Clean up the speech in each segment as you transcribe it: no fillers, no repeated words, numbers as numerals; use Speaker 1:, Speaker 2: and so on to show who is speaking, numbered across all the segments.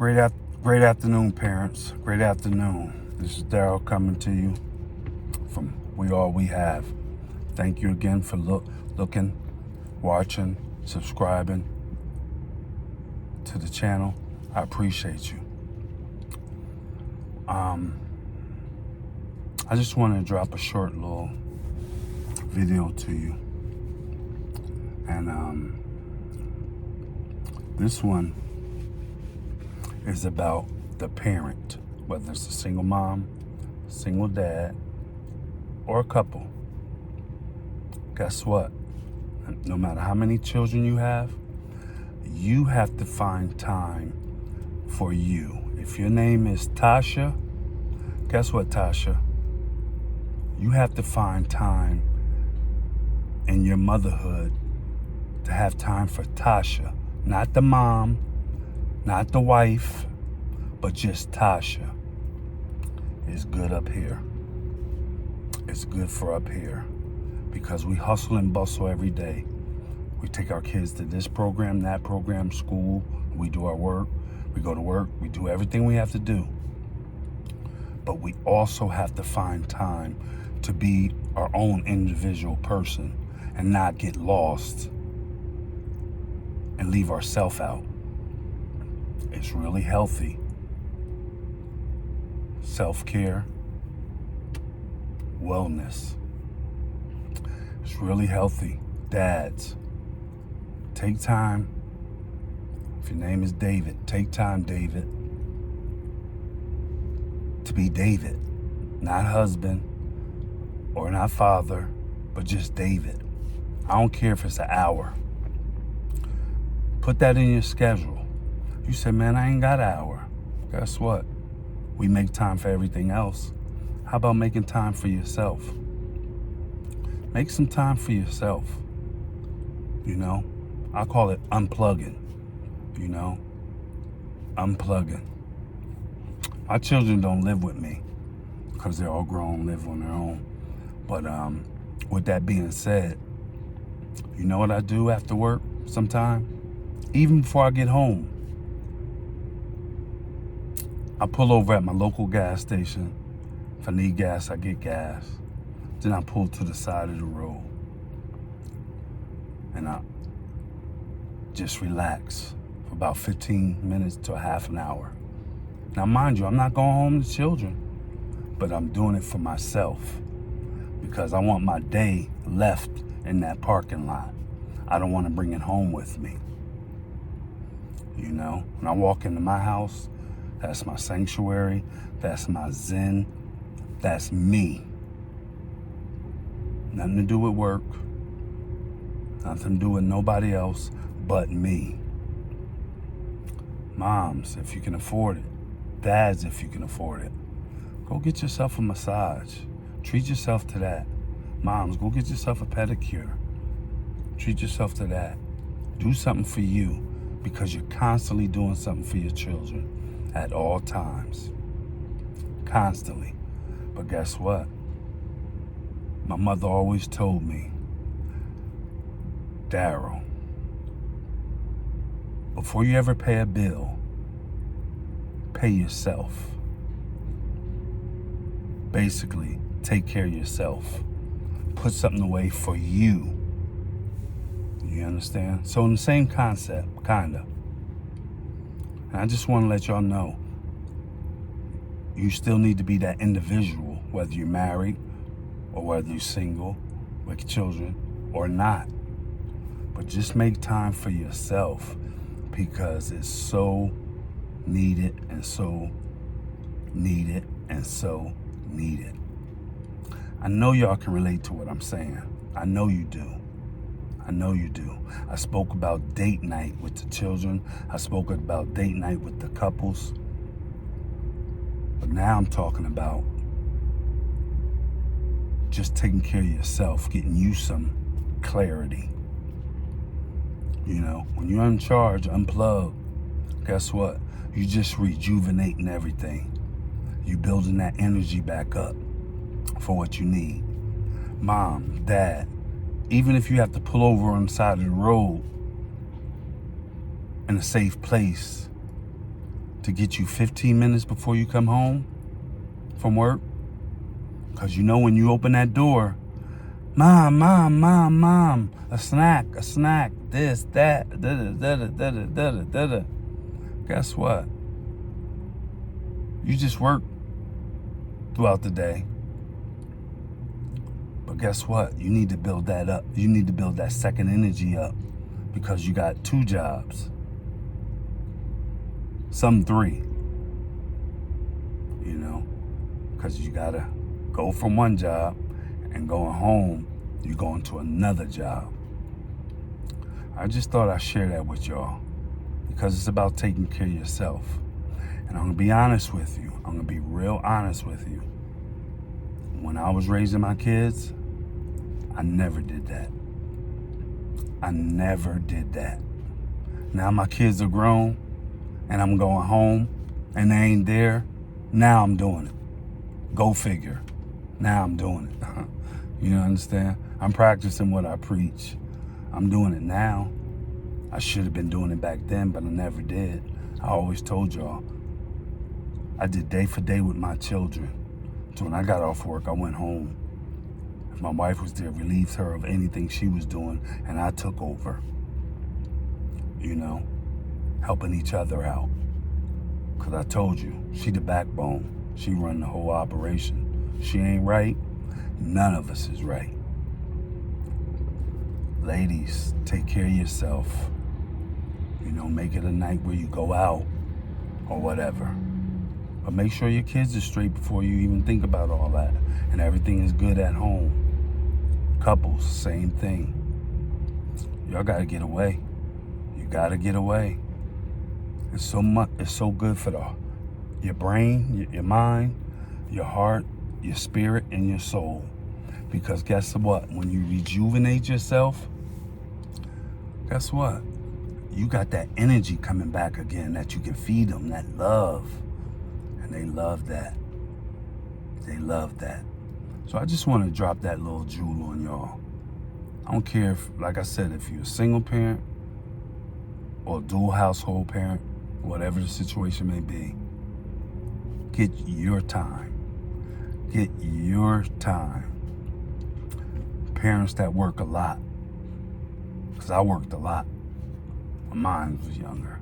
Speaker 1: Great afternoon, parents. Great afternoon. This is Daryl coming to you from We All We Have. Thank you again for looking, watching, subscribing to the channel. I appreciate you. I just wanted to drop a short little video to you. And this one is about the parent, whether it's a single mom, single dad, or a couple. Guess what? No matter how many children you have to find time for you. If your name is Tasha, guess what, Tasha? You have to find time in your motherhood to have time for Tasha. Not the mom, not the wife, but just Tasha. It's good up here. It's good for up here because we hustle and bustle every day. We take our kids to this program, that program, school. We do our work. We go to work. We do everything we have to do. But we also have to find time to be our own individual person and not get lost and leave ourselves out. It's really healthy. Self-care, wellness. It's really healthy. Dads, take time. If your name is David, take time, David, to be David. Not husband or not father, but just David. I don't care if it's an hour. Put that in your schedule. You say, man, I ain't got an hour. Guess what? We make time for everything else. How about making time for yourself? Make some time for yourself. You know, I call it unplugging. You know, unplugging. My children don't live with me because they're all grown, live on their own. But with that being said, you know what I do after work sometime? Even before I get home, I pull over at my local gas station. If I need gas, I get gas. Then I pull to the side of the road. And I just relax for about 15 minutes to a half an hour. Now, mind you, I'm not going home to children, but I'm doing it for myself because I want my day left in that parking lot. I don't want to bring it home with me. You know, when I walk into my house, that's my sanctuary, that's my zen, that's me. Nothing to do with work, nothing to do with nobody else but me. Moms, if you can afford it. Dads, if you can afford it. Go get yourself a massage. Treat yourself to that. Moms, go get yourself a pedicure. Treat yourself to that. Do something for you because you're constantly doing something for your children at all times. Constantly. But guess what? My mother always told me, Daryl, before you ever pay a bill, pay yourself. Basically, take care of yourself. Put something away for you. You understand? So in the same concept, kinda. And I just want to let y'all know, you still need to be that individual, whether you're married or whether you're single with children or not. But just make time for yourself because it's so needed and so needed and so needed. I know y'all can relate to what I'm saying. I know you do. I know you do. I spoke about date night with the children. I spoke about date night with the couples. But now I'm talking about just taking care of yourself, getting you some clarity. You know, when you're in charge, unplug, guess what? You just rejuvenating everything. You building that energy back up for what you need. Mom, dad, even if you have to pull over on the side of the road in a safe place to get you 15 minutes before you come home from work. Because you know when you open that door, mom, a snack, this, that, da-da-da-da-da-da-da-da-da. Guess what? You just work throughout the day. But guess what? You need to build that up. You need to build that second energy up because you got 2 jobs. Some 3. You know, because you got to go from one job and going home, you're going to another job. I just thought I'd share that with y'all because it's about taking care of yourself. And I'm going to be honest with you. I'm going to be real honest with you. When I was raising my kids, I never did that. I never did that. Now my kids are grown and I'm going home and they ain't there. Now I'm doing it. Go figure. Now I'm doing it. You understand? I'm practicing what I preach. I'm doing it now. I should have been doing it back then, but I never did. I always told y'all, I did day for day with my children. So when I got off work, I went home. If my wife was there, relieved her of anything she was doing, and I took over. You know, helping each other out. Because I told you, she the backbone. She run the whole operation. She ain't right, none of us is right. Ladies, take care of yourself. You know, make it a night where you go out or whatever. But make sure your kids are straight before you even think about all that. And everything is good at home. Couples, same thing. Y'all gotta get away. You gotta get away. It's so much. It's so good for your brain, your mind, your heart, your spirit, and your soul. Because guess what? When you rejuvenate yourself, guess what? You got that energy coming back again that you can feed them, that love. And they love that. They love that. So I just want to drop that little jewel on y'all. I don't care if, like I said, if you're a single parent or a dual household parent, whatever the situation may be, get your time. Get your time. Parents that work a lot, because I worked a lot when mine was younger.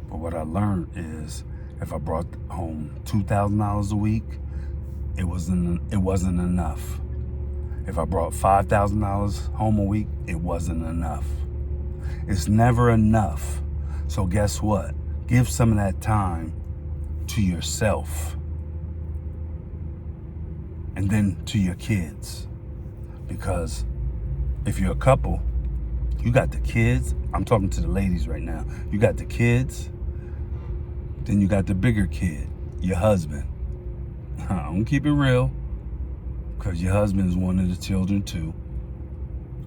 Speaker 1: But what I learned is if I brought home $2,000 a week, it wasn't enough. If I brought $5,000 home a week, it wasn't enough. It's never enough. So guess what? Give some of that time to yourself and then to your kids. Because if you're a couple, you got the kids. I'm talking to the ladies right now. You got the kids, then you got the bigger kid, your husband. I'm gonna keep it real, because your husband is one of the children too.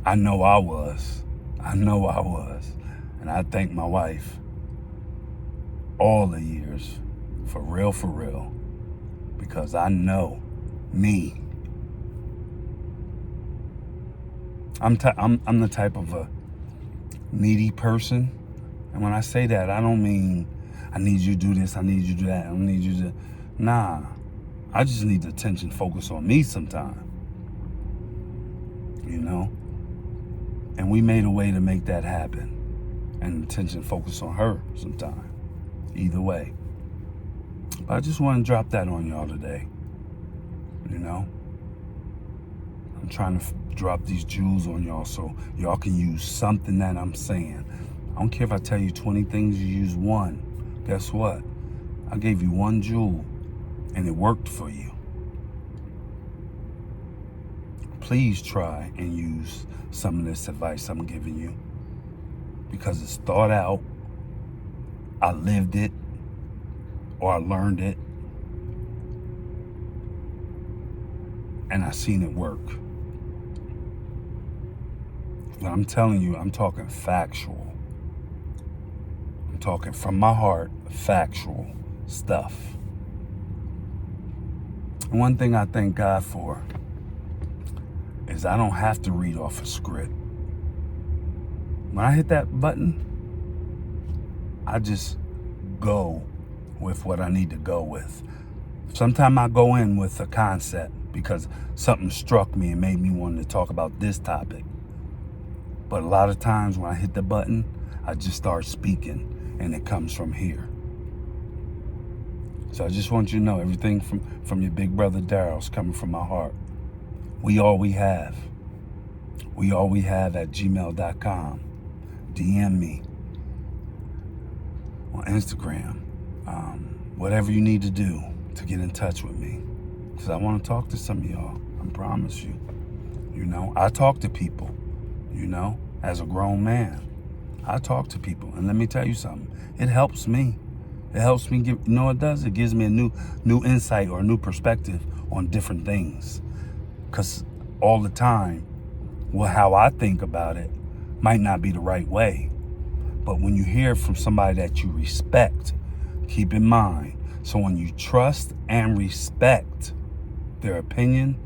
Speaker 1: I know I was. And I thank my wife all the years, for real, because I know me. I'm the type of a needy person. And when I say that, I don't mean I need you to do this, I need you to do that, I don't need you to... Nah, I just need the attention focused on me sometime. You know? And we made a way to make that happen. And attention focused on her sometime. Either way. But I just want to drop that on y'all today. You know? I'm trying to drop these jewels on y'all so y'all can use something that I'm saying. I don't care if I tell you 20 things, you use one. Guess what? I gave you one jewel and it worked for you. Please try and use some of this advice I'm giving you, because it's thought out. I lived it, or I learned it, and I seen it work. But I'm telling you, I'm talking factual. I'm talking from my heart, factual stuff. And one thing I thank God for is I don't have to read off a script. When I hit that button, I just go with what I need to go with. Sometimes I go in with a concept because something struck me and made me want to talk about this topic. But a lot of times when I hit the button, I just start speaking and it comes from here. So I just want you to know everything from your big brother Daryl's coming from my heart. We all we have. We all we have at gmail.com. DM me on Instagram. Whatever you need to do to get in touch with me. Because I want to talk to some of y'all. I promise you. You know, I talk to people, you know, as a grown man. I talk to people. And let me tell you something. It helps me. It helps me give, you know what it does? It gives me a new insight or a new perspective on different things. Because all the time, well, how I think about it might not be the right way. But when you hear from somebody that you respect, keep in mind, so when you trust and respect their opinion,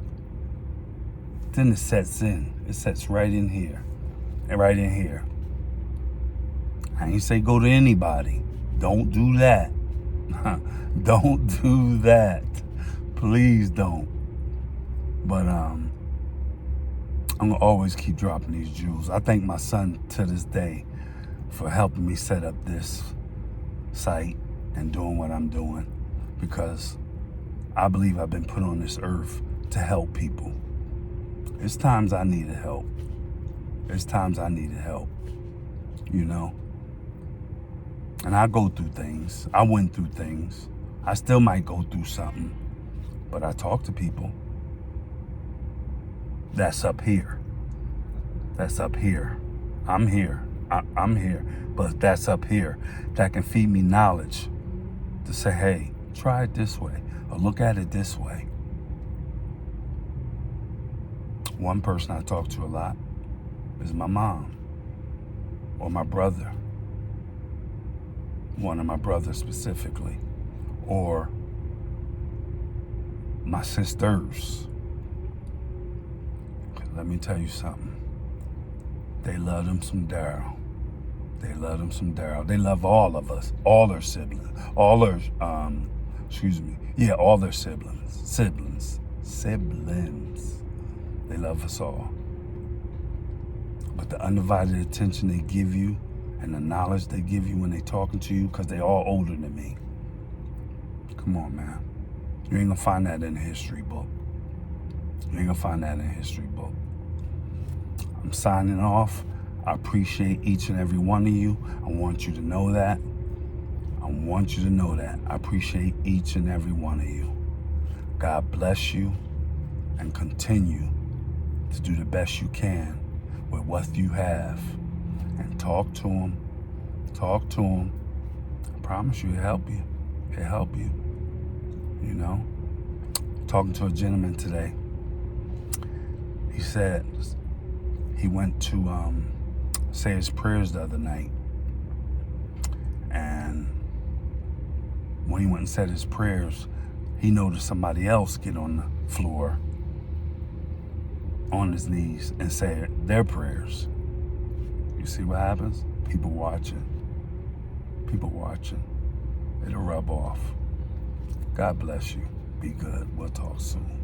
Speaker 1: then it sets in. It sets right in here. And right in here. I ain't say go to anybody. Don't do that. Don't do that. Please don't. But I'm gonna always keep dropping these jewels. I thank my son to this day for helping me set up this site and doing what I'm doing, because I believe I've been put on this earth to help people. It's times I needed help. It's times I needed help, you know. And I go through things. I went through things. I still might go through something, but I talk to people. That's up here. That's up here. I'm here. I'm here. But that's up here. That can feed me knowledge to say, hey, try it this way or look at it this way. One person I talk to a lot is my mom or my brother. One of my brothers specifically. Or my sisters. Let me tell you something. They love them some Daryl. They love them some Daryl. They love all of us, all their siblings, all their, all their siblings. They love us all. But the undivided attention they give you and the knowledge they give you when they talking to you, because they all older than me. Come on, man. You ain't gonna find that in a history book. You ain't gonna find that in a history book. I'm signing off. I appreciate each and every one of you. I want you to know that. I want you to know that. I appreciate each and every one of you. God bless you and continue to do the best you can with what you have. And talk to them. Talk to them. I promise you it'll help you. It'll help you. You know? Talking to a gentleman today. He said he went to say his prayers the other night. And when he went and said his prayers, he noticed somebody else get on the floor on his knees and say their prayers. You see what happens? People watching. People watching. It'll rub off. God bless you. Be good. We'll talk soon.